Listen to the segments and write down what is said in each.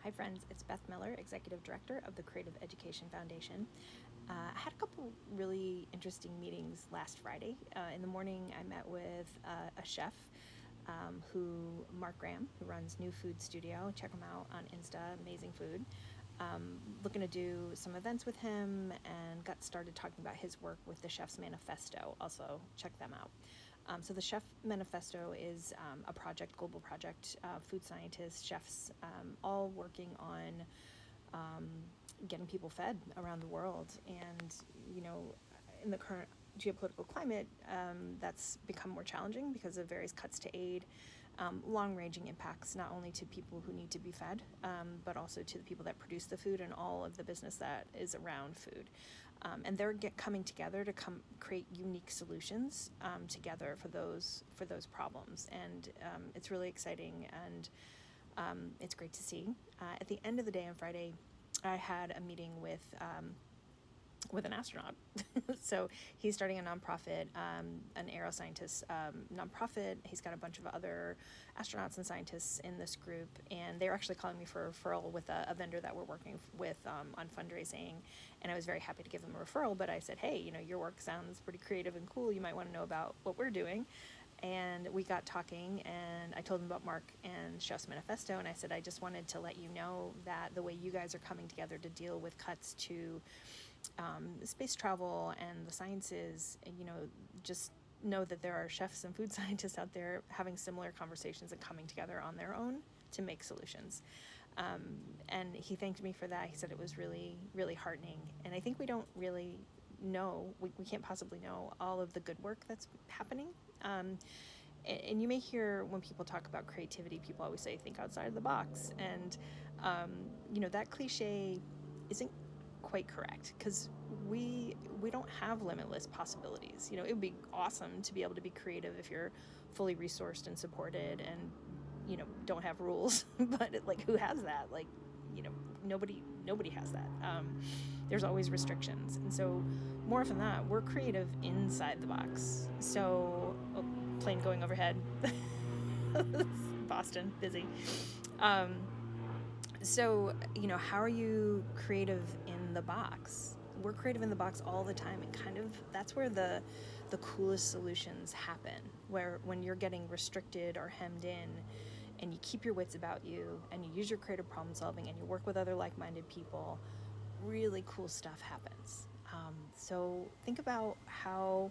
Hi friends, it's Beth Miller, Executive Director of the Creative Education Foundation. I had a couple really interesting meetings last Friday. In the morning, I met with a chef, Mark Graham, who runs New Food Studio. Check him out on Insta, amazing food. Looking to do some events with him and got started talking about his work with the Chef's Manifesto. Also, check them out. So the Chef Manifesto is a project, global project, food scientists, chefs, all working on getting people fed around the world. And, in the current geopolitical climate, that's become more challenging because of various cuts to aid, long-ranging impacts, not only to people who need to be fed, but also to the people that produce the food and all of the business that is around food. And they're coming together to create unique solutions together for those problems. And it's really exciting, and it's great to see. At the end of the day on Friday, I had a meeting with an astronaut. So he's starting a nonprofit, an aeroscientist nonprofit. He's got a bunch of other astronauts and scientists in this group, and they're actually calling me for a referral with a vendor that we're working with on fundraising. And I was very happy to give them a referral, but I said, hey, your work sounds pretty creative and cool. You might want to know about what we're doing. And we got talking, and I told him about Mark and Chef's Manifesto, and I said, I just wanted to let you know that the way you guys are coming together to deal with cuts to space travel and the sciences, just know that there are chefs and food scientists out there having similar conversations and coming together on their own to make solutions. And he thanked me for that. He said it was really, really heartening. And I think we don't really know, we can't possibly know all of the good work that's happening. And you may hear when people talk about creativity, people always say, think outside of the box. And, that cliche isn't quite correct, because we don't have limitless possibilities. It would be awesome to be able to be creative if you're fully resourced and supported and, don't have rules. But who has that? Nobody has that. There's always restrictions. And so more often than not, we're creative inside the box. So, plane going overhead. Boston, busy. So, how are you creative in the box? We're creative in the box all the time, and kind of that's where the coolest solutions happen, where when you're getting restricted or hemmed in, and you keep your wits about you, and you use your creative problem solving, and you work with other like-minded people, really cool stuff happens. So think about how,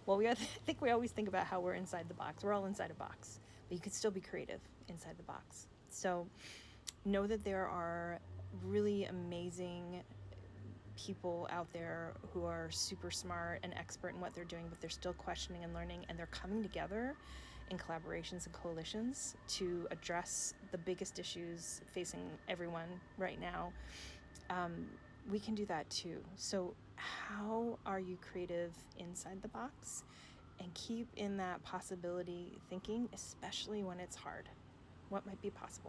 I think we always think about how we're inside the box. We're all inside a box, but you could still be creative inside the box. So know that there are really amazing people out there who are super smart and expert in what they're doing, but they're still questioning and learning, and they're coming together in collaborations and coalitions to address the biggest issues facing everyone right now. We can do that too. So how are you creative inside the box? And keep in that possibility thinking, especially when it's hard. What might be possible?